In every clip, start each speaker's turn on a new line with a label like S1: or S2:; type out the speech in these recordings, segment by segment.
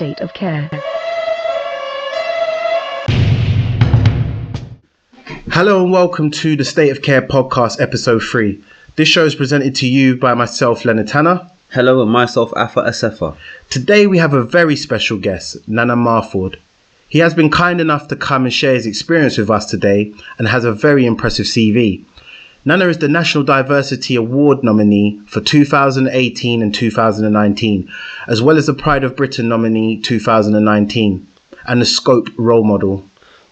S1: State of Care.
S2: Hello and welcome to the State of Care podcast, episode 3. This show is presented to you by myself, Leonard Tanner.
S3: Hello, and myself, Afa Asefa.
S2: Today we have a very special guest, Nana Marfo. He has been kind enough to come and share his experience with us today and has a very impressive CV. Nana is the National Diversity Award Nominee for 2018 and 2019, as well as the Pride of Britain Nominee 2019, and the Scope Role Model.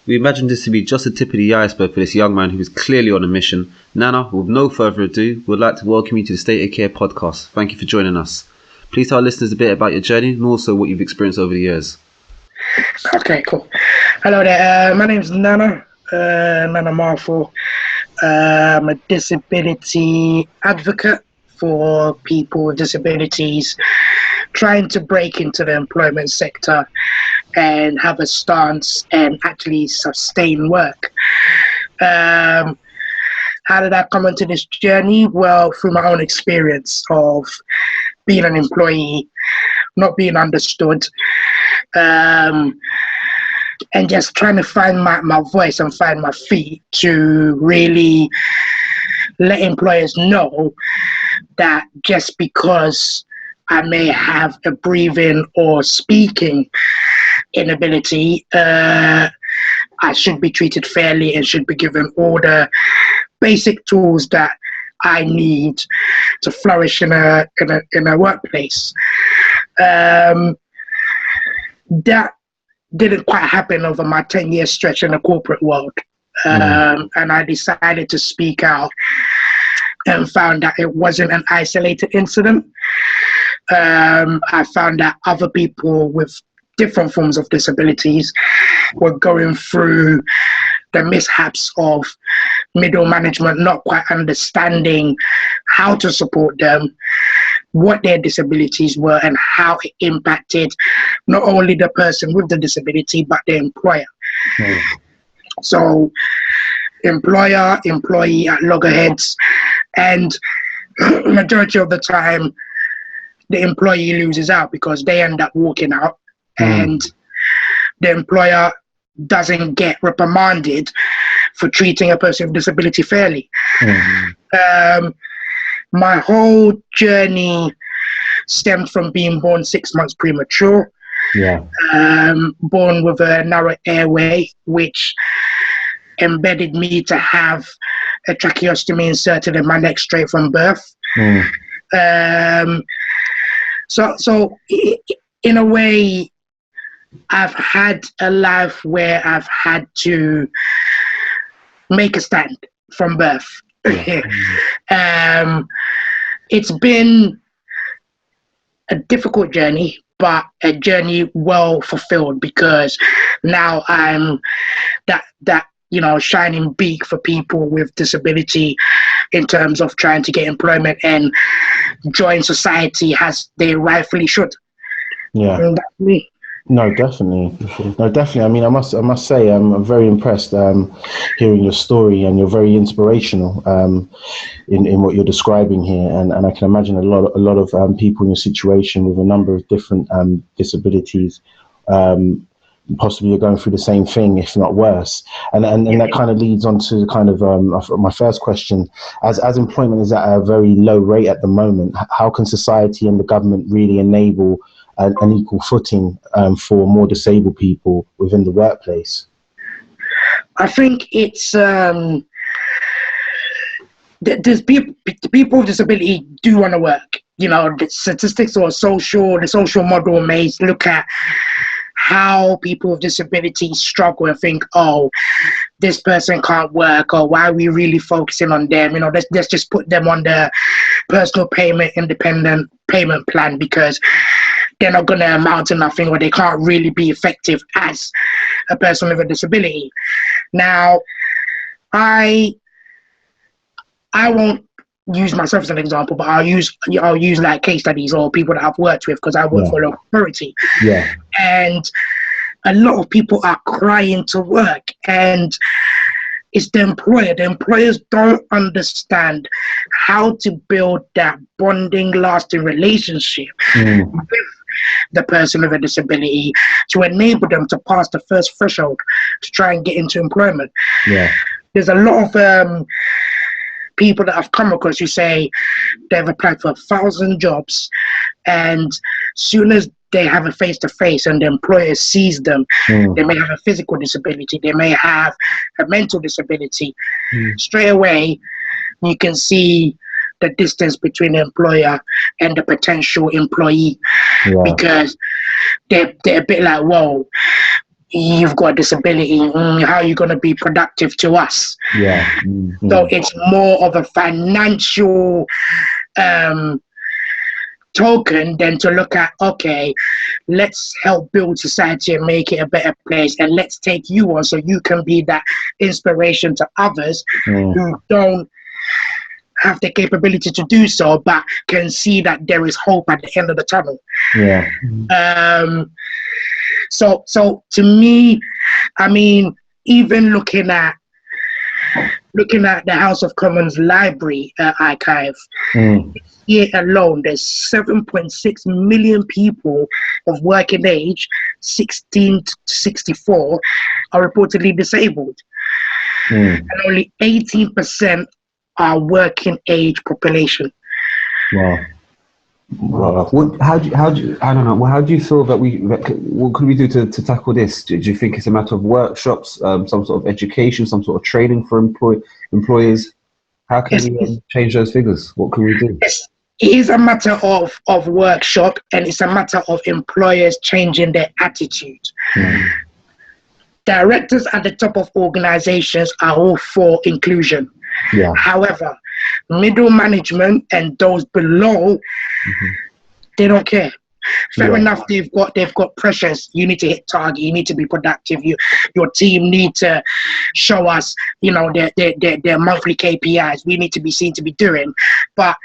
S3: We imagine this to be just the tip of the iceberg for this young man who is clearly on a mission. Nana, with no further ado, we'd like to welcome you to the State of Care podcast. Thank you for joining us. Please tell our listeners a bit about your journey and also what you've experienced over the years.
S4: Okay, cool. Hello there. My name's Nana Marfo. I'm a disability advocate for people with disabilities trying to break into the employment sector and have a stance and actually sustain work. How did I come into this journey? Well, through my own experience of being an employee, not being understood, and just trying to find my voice and find my feet to really let employers know that just because I may have a breathing or speaking inability, I should be treated fairly and should be given all the basic tools that I need to flourish in a workplace. That didn't quite happen over my 10-year stretch in the corporate world. And I decided to speak out and found that it wasn't an isolated incident. I found that other people with different forms of disabilities were going through the mishaps of middle management not quite understanding how to support them, what their disabilities were, and how it impacted not only the person with the disability, but the employer. So, employer, employee at loggerheads, and majority of the time, the employee loses out because they end up walking out, and the employer doesn't get reprimanded for treating a person with disability fairly. My whole journey stemmed from being born 6 months premature. Born with a narrow airway, which embedded me to have a tracheostomy inserted in my neck straight from birth. So in a way, I've had a life where I've had to make a stand from birth. It's been a difficult journey, but a journey well fulfilled, because now I'm that shining beak for people with disability in terms of trying to get employment and join society as they rightfully should. And that's me.
S2: No, definitely. I mean, I must say, I'm very impressed hearing your story, and you're very inspirational in what you're describing here. And I can imagine a lot of people in your situation with a number of different disabilities, possibly are going through the same thing, if not worse. And that kind of leads on to kind of my first question. As employment is at a very low rate at the moment, how can society and the government really enable an equal footing for more disabled people within the workplace?
S4: I think it's there's people with disability do want to work. The statistics or the social model may look at how people with disabilities struggle and think, oh, this person can't work, or why are we really focusing on them? Let's just put them on the personal payment independent payment plan, because they're not going to amount to nothing, or they can't really be effective as a person with a disability. Now, I won't use myself as an example, but I'll use like case studies or people that I've worked with, because I work for a local authority. And a lot of people are crying to work, and it's the employer. The employers don't understand how to build that bonding, lasting relationship with the person with a disability to enable them to pass the first threshold to try and get into employment.
S2: Yeah.
S4: There's a lot of people that I've come across who say they've applied for 1,000 jobs, and soon as they have a face-to-face and the employer sees them, they may have a physical disability, they may have a mental disability. Straight away, you can see the distance between the employer and the potential employee, because they're a bit like, whoa, you've got a disability, how are you going to be productive to us? So it's more of a financial token than to look at, okay, let's help build society and make it a better place, and let's take you on so you can be that inspiration to others who don't have the capability to do so, but can see that there is hope at the end of the tunnel. So to me, I mean, even looking at the House of Commons library archive, here alone, there's 7.6 million people of working age, 16 to 64, are reportedly disabled. And only 18% are working age population.
S3: How do you, I don't know. Well, how do you feel that what could we do to tackle this? Do you think it's a matter of workshops, some sort of education, some sort of training for employers? How can we change those figures? What can we do?
S4: It is a matter of workshop, and it's a matter of employers changing their attitude. Directors at the top of organizations are all for inclusion. However, middle management and those below, they don't care. Fair enough, they've got pressures. You need to hit target, you need to be productive, your team need to show us, their monthly KPIs. We need to be seen to be doing. But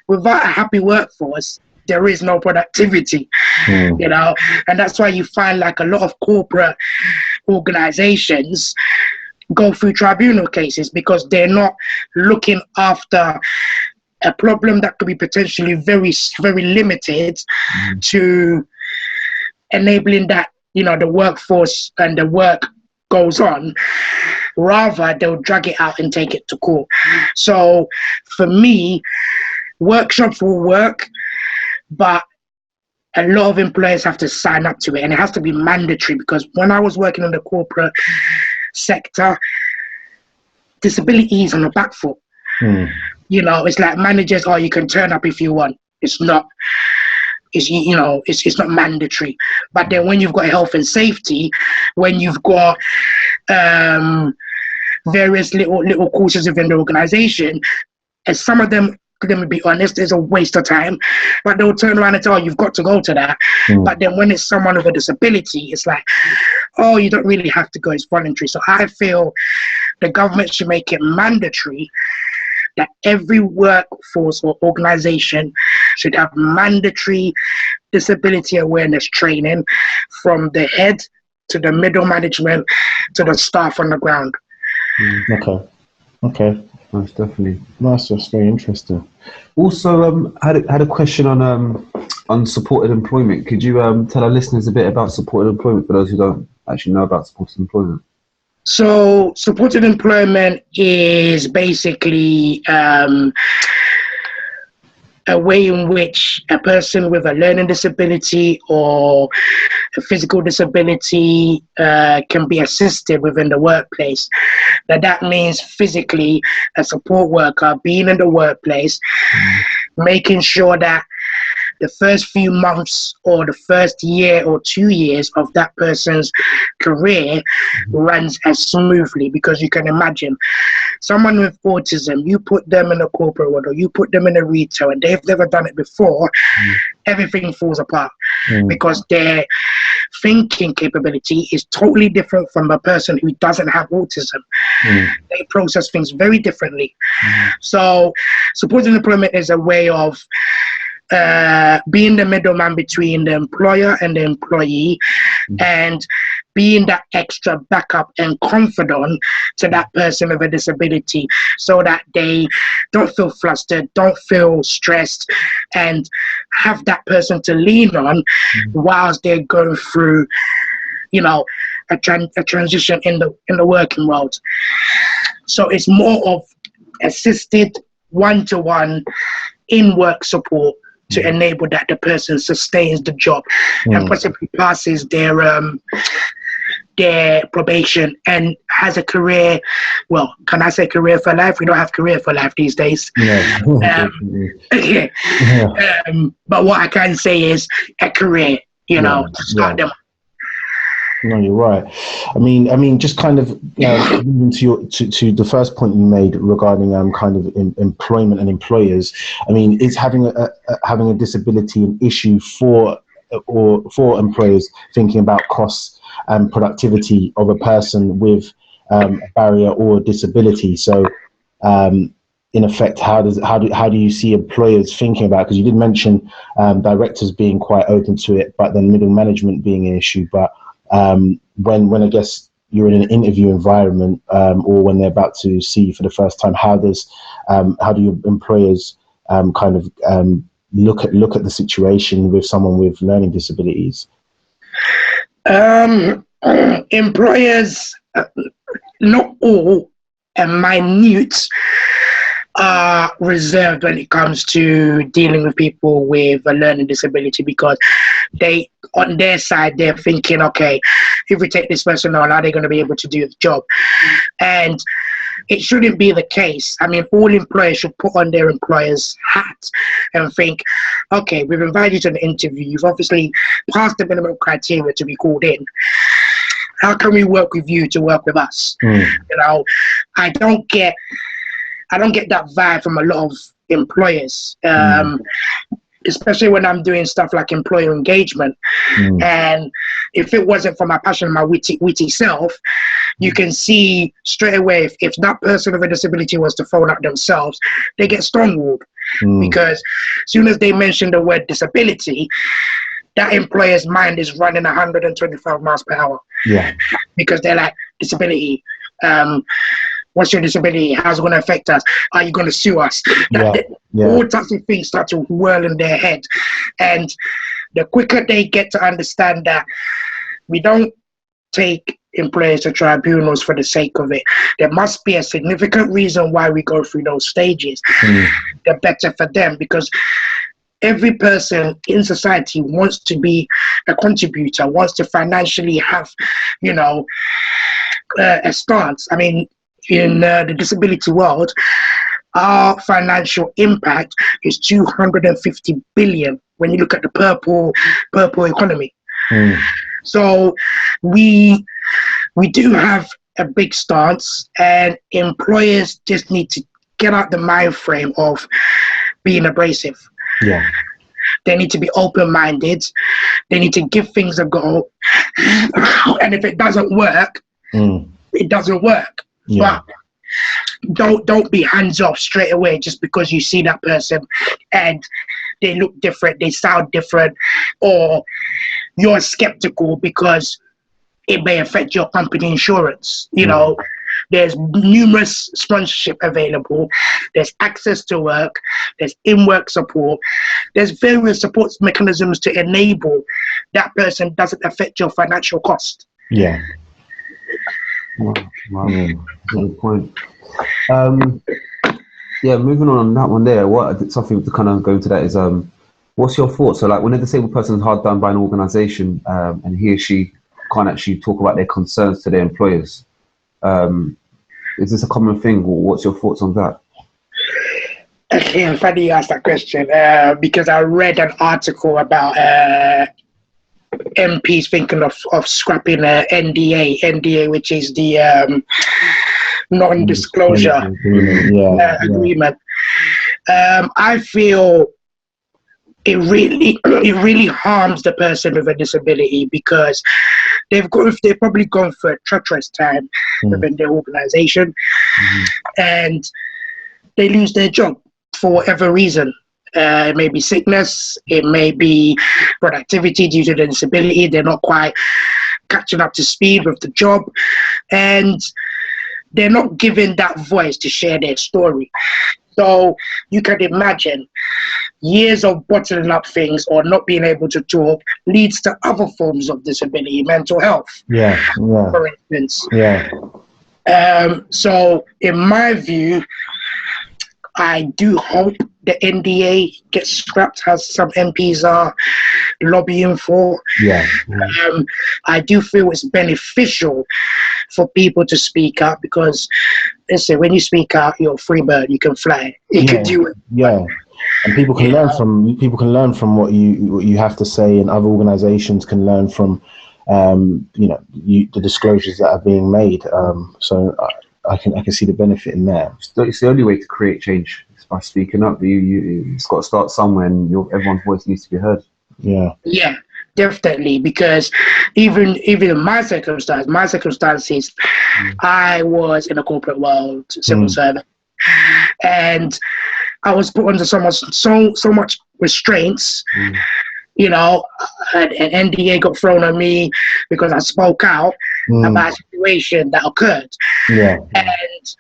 S4: without a happy workforce, there is no productivity. And that's why you find like a lot of corporate organizations go through tribunal cases, because they're not looking after a problem that could be potentially very, very limited to enabling that, the workforce and the work goes on. Rather, they'll drag it out and take it to court. So for me, workshops will work, but a lot of employers have to sign up to it, and it has to be mandatory, because when I was working in the corporate sector, disability is on the back foot. It's like managers, you can turn up if you want. It's not mandatory. But then when you've got health and safety, when you've got various little courses within the organization, and some of them, let me be honest, is a waste of time, but they'll turn around and tell you've got to go to that. But then when it's someone with a disability, it's like, oh, you don't really have to go, it's voluntary. So I feel the government should make it mandatory that every workforce or organization should have mandatory disability awareness training, from the head to the middle management to the staff on the ground.
S2: Okay.
S3: Most definitely.
S2: Nice, that's very interesting.
S3: Also, had a question on supported employment. Could you tell our listeners a bit about supported employment for those who don't actually know about supported employment?
S4: So, supported employment is basically a way in which a person with a learning disability or a physical disability can be assisted within the workplace. Now that means physically a support worker being in the workplace, making sure that the first few months or the first year or 2 years of that person's career runs as smoothly, because you can imagine someone with autism, you put them in a corporate world or you put them in a retail and they've never done it before, everything falls apart because their thinking capability is totally different from a person who doesn't have autism. They process things very differently. So supported employment is a way of being the middleman between the employer and the employee, and being that extra backup and confidant to that person with a disability, so that they don't feel flustered, don't feel stressed, and have that person to lean on whilst they're going through, you know, a transition in the working world. So it's more of assisted one-to-one in-work support to enable that the person sustains the job and possibly passes their probation and has a career. Well, can I say career for life? We don't have career for life these days.
S2: Yeah.
S4: But what I can say is a career, you know, to start them.
S2: No, you're right. I mean, just kind of moving to the first point you made regarding kind of employment and employers. I mean, is having a disability an issue for employers thinking about costs and productivity of a person with a barrier or disability? So, in effect, how do you see employers thinking about it? Because you did mention directors being quite open to it, but then middle management being an issue. But when I guess you're in an interview environment, or when they're about to see you for the first time, how do your employers kind of look at the situation with someone with learning disabilities?
S4: Employers, not all, and minute, are reserved when it comes to dealing with people with a learning disability, because they, on their side, they're thinking, okay, if we take this person on, are they going to be able to do the job? And it shouldn't be the case. I mean, all employers should put on their employer's hat and think, okay, we've invited you to an interview. You've obviously passed the minimum criteria to be called in. How can we work with you to work with us? You know, I don't get that vibe from a lot of employers, especially when I'm doing stuff like employer engagement. And if it wasn't for my passion, my witty self, you can see straight away if that person with a disability was to phone up themselves, they get stonewalled. Because as soon as they mention the word disability, that employer's mind is running 125 miles per hour. Yeah. Because they're like, disability, what's your disability? How's it going to affect us? Are you going to sue us? All types of things start to whirl in their head. And the quicker they get to understand that we don't take employers to tribunals for the sake of it, there must be a significant reason why we go through those stages, the better for them. Because every person in society wants to be a contributor, wants to financially have, you know, a stance. I mean, in the disability world, our financial impact is 250 billion when you look at the purple economy. So we do have a big stance, and employers just need to get out the mind frame of being abrasive. Yeah. They need to be open-minded. They need to give things a go. And if it doesn't work, it doesn't work. Yeah. But don't be hands off straight away just because you see that person and they look different, they sound different, or you're skeptical because it may affect your company insurance. You know, there's numerous sponsorship available. There's access to work. There's in-work support. There's various support mechanisms to enable that person doesn't affect your financial cost. Yeah.
S3: Wow. Good point. Moving on that one there, something to kind of go into that is, what's your thoughts? So like when a disabled person is hard done by an organisation, and he or she can't actually talk about their concerns to their employers, is this a common thing, or what's your thoughts on that?
S4: Okay, I'm funny you asked that question, because I read an article about MPs thinking of scrapping NDA, which is the non-disclosure agreement. I feel it really harms the person with a disability, because they've probably gone for a treacherous time within their organisation, and they lose their job for whatever reason. It may be sickness, it may be productivity due to the disability. They're not quite catching up to speed with the job, and they're not given that voice to share their story. So you can imagine years of bottling up things or not being able to talk leads to other forms of disability, mental health, for instance. So in my view, I do hope the NDA gets scrapped, as some MPs are lobbying for. I do feel it's beneficial for people to speak up, because, listen, when you speak out, you're a free bird. You can fly. You can do it.
S2: And people can learn from what you have to say, and other organisations can learn from the disclosures that are being made. So I can see the benefit in that.
S3: It's the only way to create change. It's by speaking up. It's got to start somewhere, and everyone's voice needs to be heard.
S4: Yeah, definitely. Because even in my circumstances, I was in a corporate world, civil servant, and I was put under so much restraints. You know, an NDA got thrown on me because I spoke out about a situation that occurred. And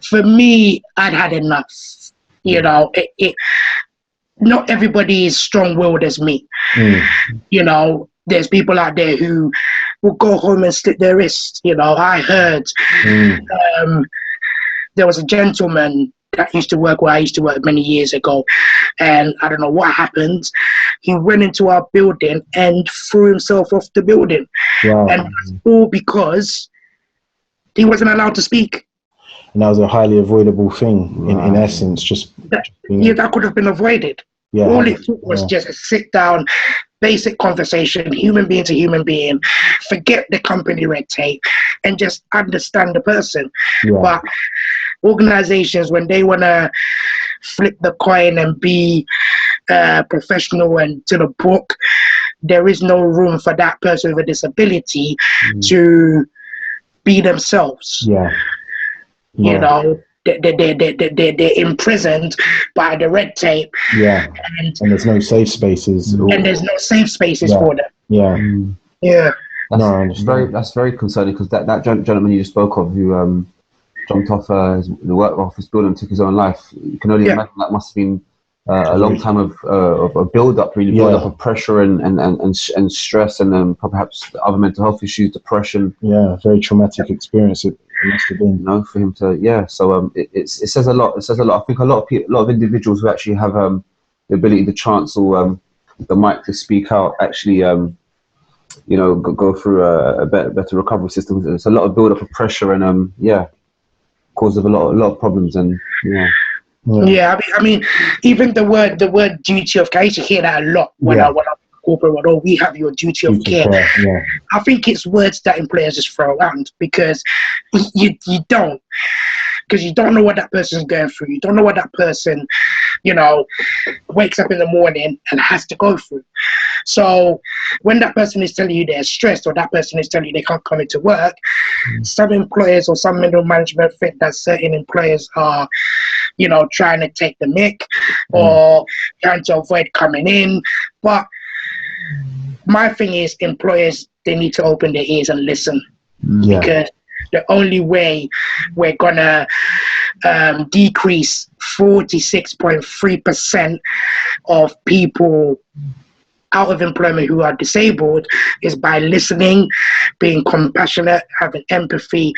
S4: for me, I'd had enough. You know, not everybody is strong-willed as me. You know, there's people out there who will go home and slit their wrists. You know, I heard there was a gentleman that used to work where I used to work many years ago, and I don't know what happened. He went into our building and threw himself off the building, and that's all because he wasn't allowed to speak.
S2: And that was a highly avoidable thing, in essence.
S4: That could have been avoided. All it took was just a sit down, basic conversation, human being to human being, forget the company red tape, and just understand the person. But organizations, when they want to flip the coin and be professional and to the book, there is no room for that person with a disability to be themselves. You know, they're imprisoned by the red tape. And
S2: there's no safe spaces.
S4: And there's no safe spaces for them.
S3: That's very concerning, because that gentleman you just spoke of, who jumped off the work office building and took his own life. You can only imagine that must have been a long time of a build-up, build-up of pressure and stress, and then perhaps other mental health issues, depression.
S2: Very traumatic experience it must have been.
S3: For him to, so it says a lot. It says a lot. I think a lot of individuals who actually have the ability, the chance, or the mic to speak out, actually, go through a better recovery system. It's a lot of build-up of pressure, and cause of a lot of problems, and
S4: I mean, even the word duty of care, I used to hear that a lot when I went up corporate world. Oh, we have your duty of care. I think it's words that employers just throw around, because you don't. Because you don't know what that person's going through. You don't know what that person, wakes up in the morning and has to go through. So when that person is telling you they're stressed, or that person is telling you they can't come into work, some employers or some middle management think that certain employers are, trying to take the mick or trying to avoid coming in. But my thing is, employers, they need to open their ears and listen. Because the only way we're gonna decrease 46.3% of people out of employment who are disabled is by listening, being compassionate, having empathy,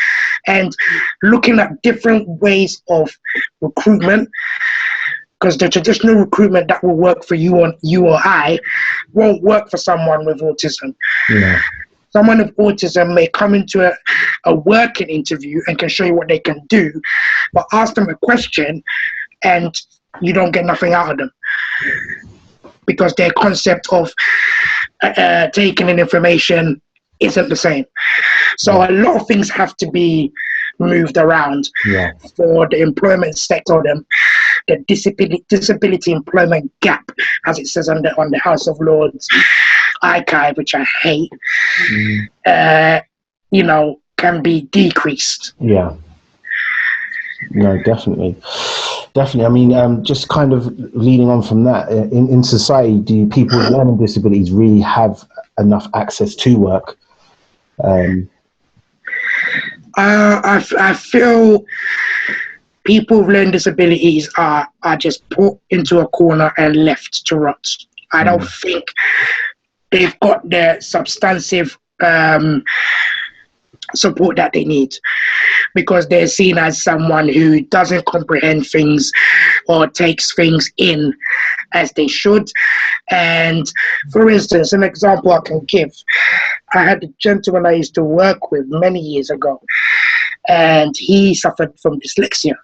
S4: and looking at different ways of recruitment. Because the traditional recruitment that will work for you or I won't work for someone with autism. Someone with autism may come into a working interview and can show you what they can do, but ask them a question and you don't get nothing out of them, because their concept of taking in information isn't the same. So a lot of things have to be moved around for the employment sector, the disability employment gap, as it says on the House of Lords archive, which I hate, can be decreased.
S2: No, definitely. I mean, just kind of leading on from that, in society, do people with learning disabilities really have enough access to work?
S4: I feel people with learning disabilities are just put into a corner and left to rot. I don't think they've got the substantive support that they need, because they're seen as someone who doesn't comprehend things or takes things in as they should. And for instance, an example I can give, I had a gentleman I used to work with many years ago, and he suffered from dyslexia.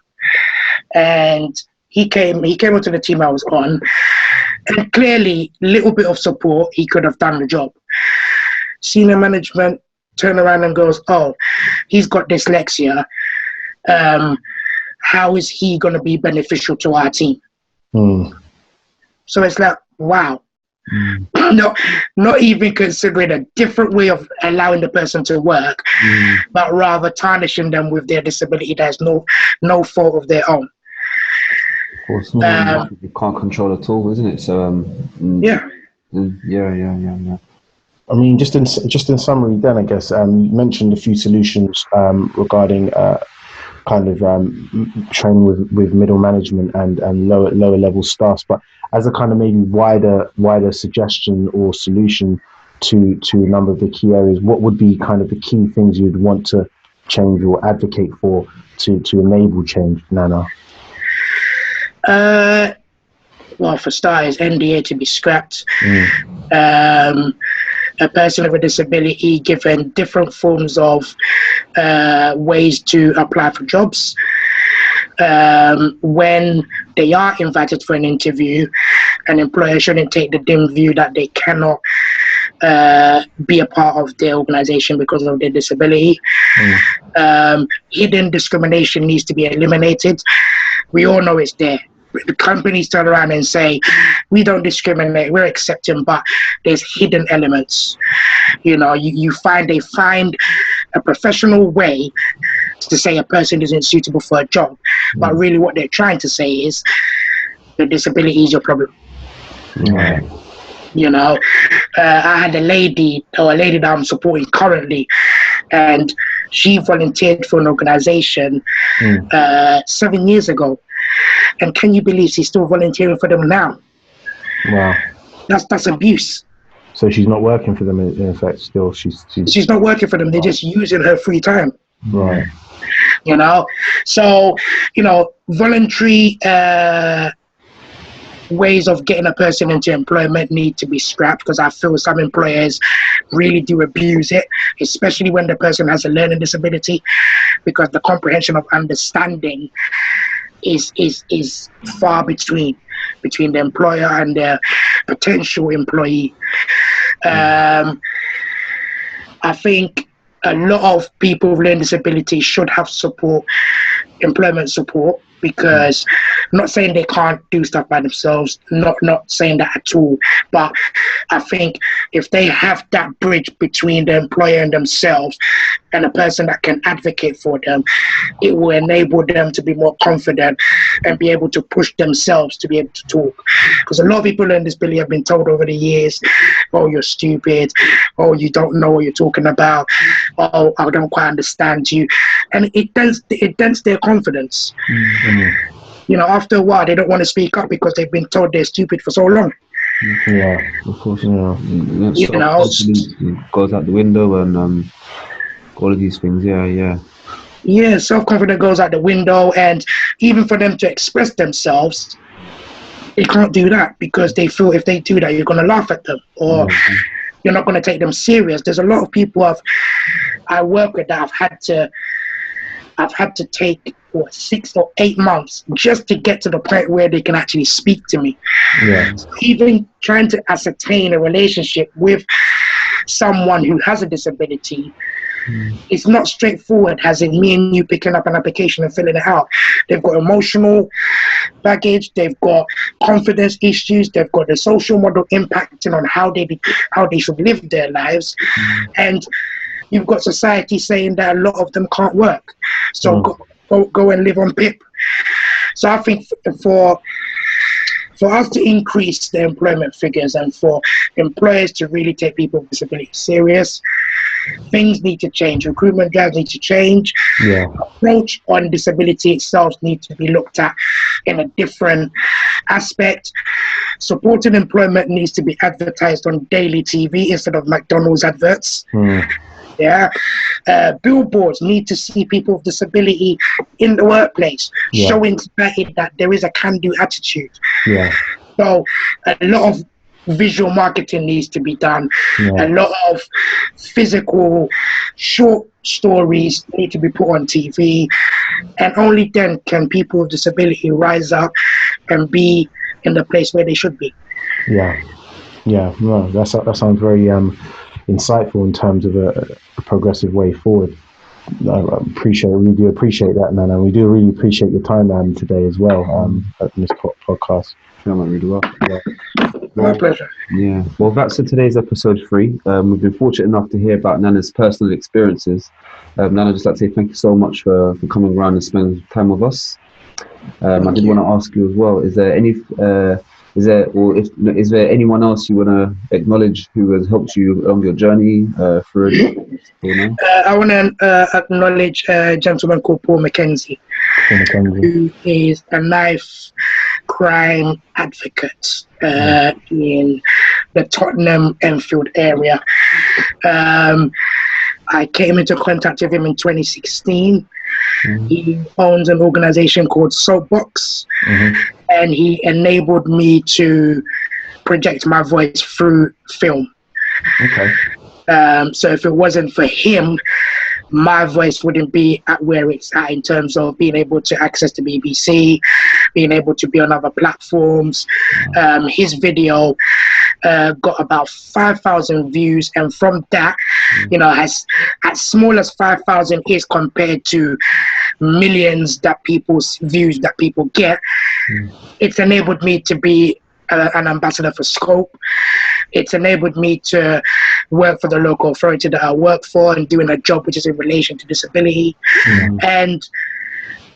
S4: And he came onto the team I was on, and clearly, little bit of support, he could have done the job. Senior management turn around and goes, "Oh, he's got dyslexia. How is he going to be beneficial to our team?" So it's like, wow. Not even considering a different way of allowing the person to work, but rather tarnishing them with their disability that's no fault of their own.
S3: Of course, you can't control at all, isn't it? So yeah.
S2: I mean, just in summary, then I guess you mentioned a few solutions regarding kind of training with middle management and lower level staff, but as a kind of maybe wider suggestion or solution to a number of the key areas, what would be kind of the key things you'd want to change or advocate for to enable change, Nana?
S4: Well, for starters, NDA to be scrapped. A person with a disability given different forms of ways to apply for jobs. When they are invited for an interview, an employer shouldn't take the dim view that they cannot be a part of their organization because of their disability. Hidden discrimination needs to be eliminated. We all know it's there. The companies turn around and say, "We don't discriminate, we're accepting," but there's hidden elements. You know, they find a professional way to say a person isn't suitable for a job, but really what they're trying to say is the disability is your problem. You know, I had a lady that I'm supporting currently, and she volunteered for an organization 7 years ago. And can you believe she's still volunteering for them now?
S2: Wow.
S4: That's abuse.
S2: So she's not working for them in effect still. She's
S4: not working for them. They're just using her free time.
S2: Right.
S4: You know, so, you know, voluntary ways of getting a person into employment need to be scrapped, because I feel some employers really do abuse it, especially when the person has a learning disability, because the comprehension of understanding is far between the employer and their potential employee. I think a lot of people with learning disabilities should have support, employment support, because I'm not saying they can't do stuff by themselves, not saying that at all, but I think if they have that bridge between the employer and themselves and a person that can advocate for them, it will enable them to be more confident and be able to push themselves to be able to talk. Because a lot of people in disability have been told over the years, "Oh, you're stupid," "Oh, you don't know what you're talking about," "Oh, I don't quite understand you," and it dents their confidence. You know, after a while, they don't want to speak up because they've been told they're stupid for so long.
S2: Yeah, of course, yeah.
S4: You know,
S3: goes out the window and all of these things. Yeah,
S4: self-confidence goes out the window, and even for them to express themselves, they can't do that because they feel if they do that, you're going to laugh at them or you're not going to take them serious. There's a lot of people I work with that I've had to take 6 or 8 months just to get to the point where they can actually speak to me. So even trying to ascertain a relationship with someone who has a disability, it's not straightforward as in me and you picking up an application and filling it out. They've got emotional baggage, they've got confidence issues, they've got the social model impacting on how they should live their lives, and you've got society saying that a lot of them can't work, so go and live on PIP. So I think for us to increase the employment figures and for employers to really take people with disabilities serious, things need to change. Recruitment drives need to change.
S2: Yeah.
S4: Approach on disability itself needs to be looked at in a different aspect. Supported employment needs to be advertised on daily TV instead of McDonald's adverts. Yeah, billboards need to see people with disability in the workplace, showing society that there is a can-do attitude.
S2: Yeah.
S4: So a lot of visual marketing needs to be done. A lot of physical short stories need to be put on TV, and only then can people with disability rise up and be in the place where they should be.
S2: Yeah. No, that sounds very insightful in terms of a progressive way forward. I we do appreciate that, man, and we do really appreciate your time today as well at this podcast.
S3: Yeah, man, really well.
S4: My pleasure.
S3: Yeah. Well, that's for today's episode 3. We've been fortunate enough to hear about Nana's personal experiences. Nana, I'd just like to say thank you so much for coming around and spending time with us. I did want to ask you as well, is there anyone else you want to acknowledge who has helped you along your journey through it?
S4: I want to acknowledge a gentleman called Paul McKenzie, who is a knife crime advocate in the Tottenham Enfield area. I came into contact with him in 2016. He owns an organization called Soapbox, and he enabled me to project my voice through film.
S2: Okay.
S4: So if it wasn't for him, my voice wouldn't be at where it's at in terms of being able to access the BBC, being able to be on other platforms. His video got about 5,000 views, and from that, as small as 5,000 is compared to millions views that people get, it's enabled me to be an ambassador for Scope. It's enabled me to work for the local authority that I work for and doing a job which is in relation to disability. And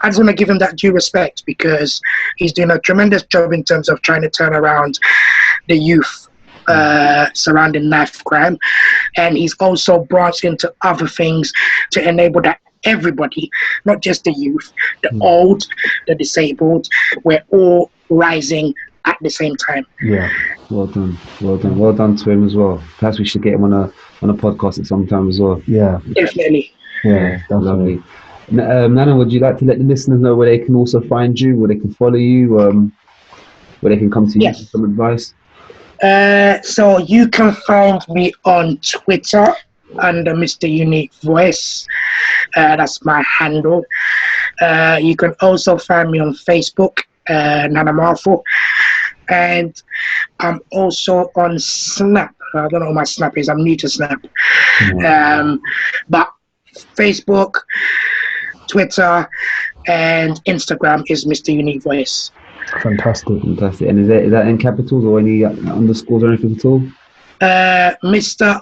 S4: I just want to give him that due respect, because he's doing a tremendous job in terms of trying to turn around the youth surrounding knife crime. And he's also branched into other things to enable that everybody, not just the youth, the old, the disabled, we're all rising at the same time.
S3: Yeah, well done to him as well. Perhaps we should get him on a podcast at some time as well.
S2: Yeah,
S4: definitely.
S2: Yeah,
S3: lovely. Nana, would you like to let the listeners know where they can also find you, where they can follow you, where they can come to you for some advice?
S4: So you can find me on Twitter under Mr. Unique Voice. That's my handle. You can also find me on Facebook, Nana Marfo. And I'm also on Snap. I don't know what my Snap is. I'm new to Snap. But Facebook, Twitter, and Instagram is Mr. Unique Voice.
S3: Fantastic. And is that in capitals or any underscores or anything at all?
S4: Mr.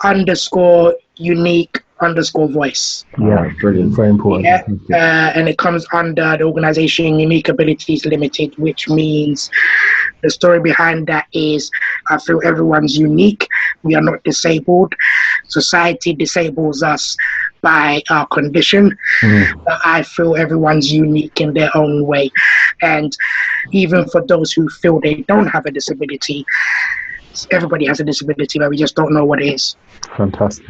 S4: _unique _
S2: Yeah, brilliant. Very important.
S4: And it comes under the organization Unique Abilities Limited, which means the story behind that is I feel everyone's unique. We are not disabled. Society disables us by our condition, but I feel everyone's unique in their own way. And even for those who feel they don't have a disability, everybody has a disability, but we just don't know what it is.
S2: Fantastic,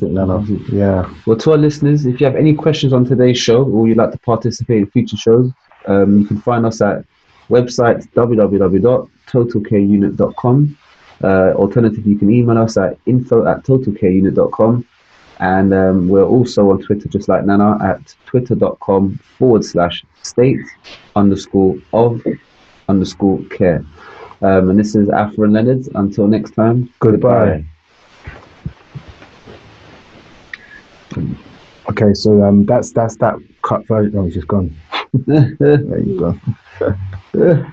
S2: Nana. Yeah.
S3: Well, to our listeners, if you have any questions on today's show or you'd like to participate in future shows, you can find us at website www.totalcareunit.com. Alternatively, you can email us at info@totalcareunit.com. And we're also on Twitter, just like Nana, at twitter.com/state_of_care. And this is Afra and Leonard. Until next time, goodbye.
S2: Okay, so that's that cut version. Oh, he's just gone. There you go.